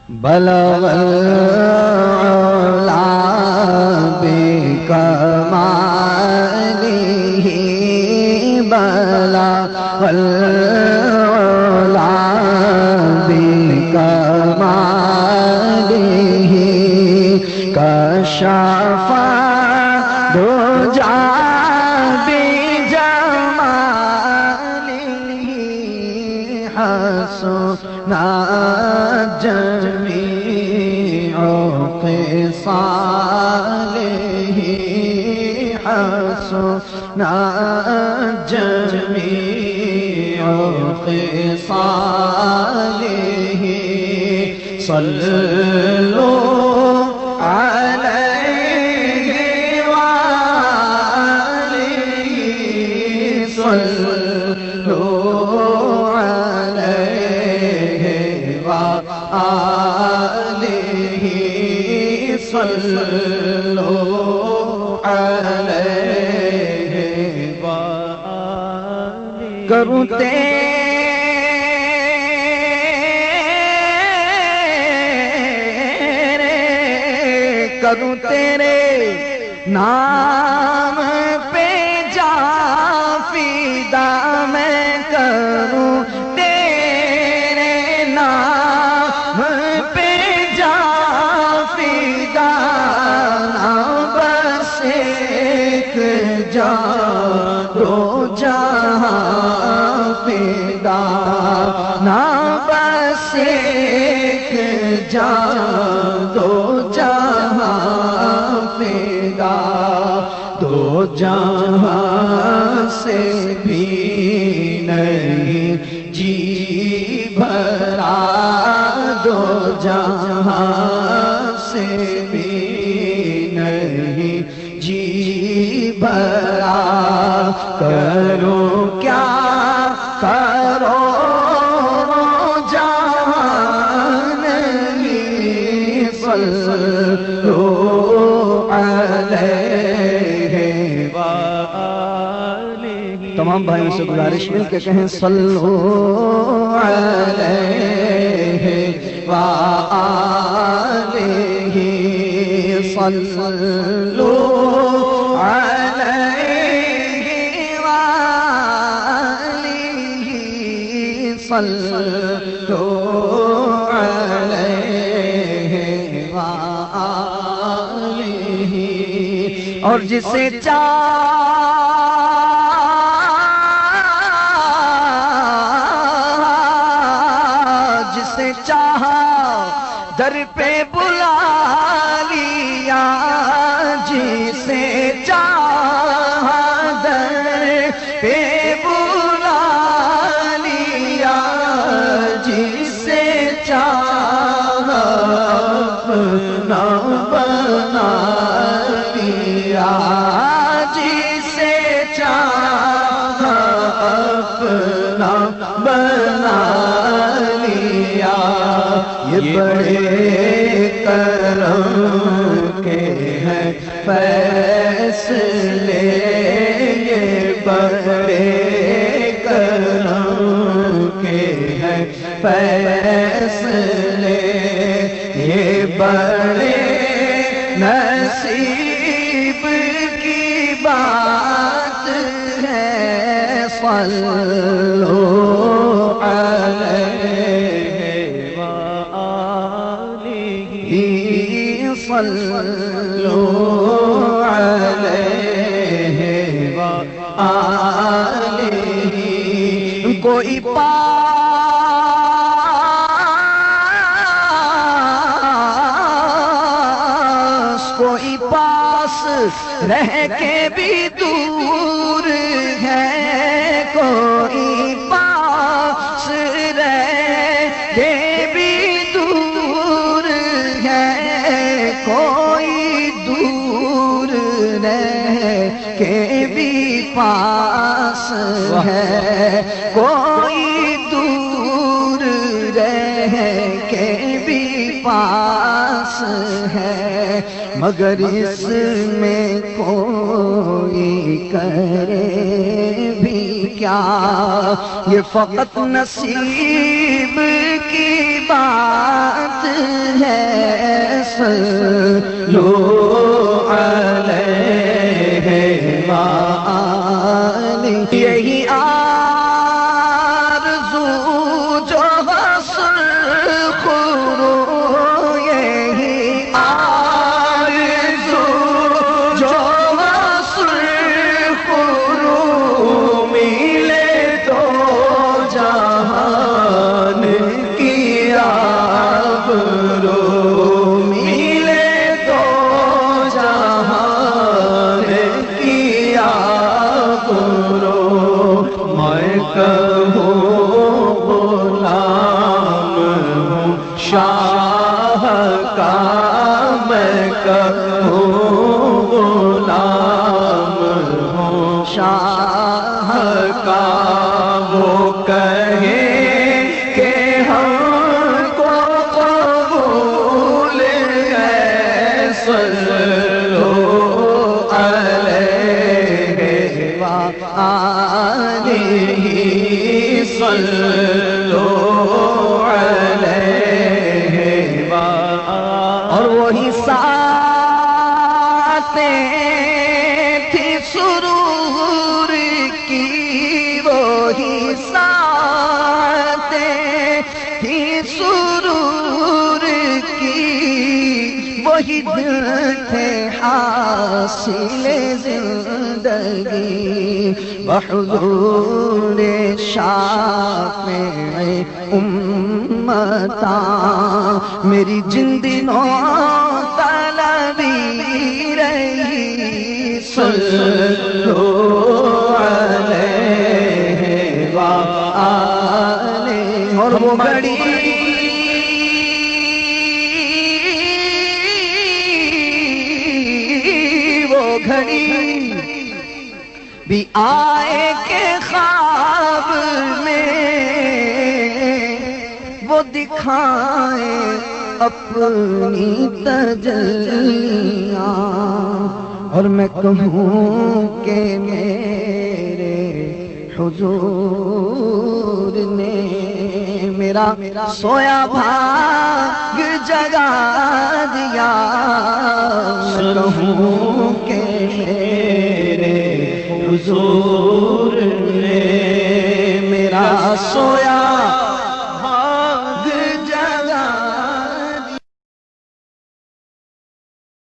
بلغ العلا بکمالہ بلغ العلا بکمالہ کشف دجا بجمالہ حسن جميع خصاله حسن جميع خصاله صلوا عليه وآله صلوا عليه وآله صلوا عليه وآله کروں تیرے نام پہ جا فدا میں کروں تیرے نام پہ جا فدا نہ بس ایک جا دو جہاں فدا نہ بس ایک جا دو دو جہاں سے بھی نہیں جی بھرا دو جہاں سے بھی نہیں جی بھرا کروں کیا کرو جہان نہیں صلو تمام بھائیوں سے گزارش مل کے کہیں صلو علیہ وآلہ صلو علیہ وآلہ صلو علیہ وآلہ اور جسے چاہا در پہ بلا لیا جسے چاہا در پہ بلا لیا جسے چاہا اپنا بنا لیا جسے چاہا اپنا بنا یہ بڑے کرم کے ہیں فیصلے یہ بڑے کرم کے ہیں فیصلے یہ بڑے نصیب کی بات ہے صلو صلوا علیہ وآلہ کوئی پاس رہ کے بھی دور ہے کوئی پاس رہ کے بھی دور ہے کوئی دور رہ کے بھی پاس ہے کوئی دور رہ کے بھی پاس ہے مگر اس میں کوئی کرے بھی کیا، یہ فقط نصیب کی بات ہے۔ صلو علیہ وآلہ، یہی آرزو جو حاصل کرو، یہی آرزو جو حاصل کرو، ملے تو جہان کی آبرو، ملے تو جہان کی آبرو، میں کہوں غلام ہوں شاہ کا، میں کہوں غلام ہوں شاہ کا، وہ کہے کہ ہم کو قبول ہے۔ صلو علیہ وآلہ، صلو علیہ وآلہ، اور وہی ساتیں تھی سرور کی، وہی ساتیں تھی سرور کی، وہی دل تھے حاصل زندگی، بحضور شافع امتاں میری جندی نو طلبی رہی۔ صلو علیہ وآلہ، اور وہ بڑی گھڑی بھی آئے کہ خواب میں وہ دکھائے اپنی تجلیاں، اور میں کہوں کہ میرے حضور نے میرا سویا بھاگ جگا دیا، میں کہوں کہ میرے حضور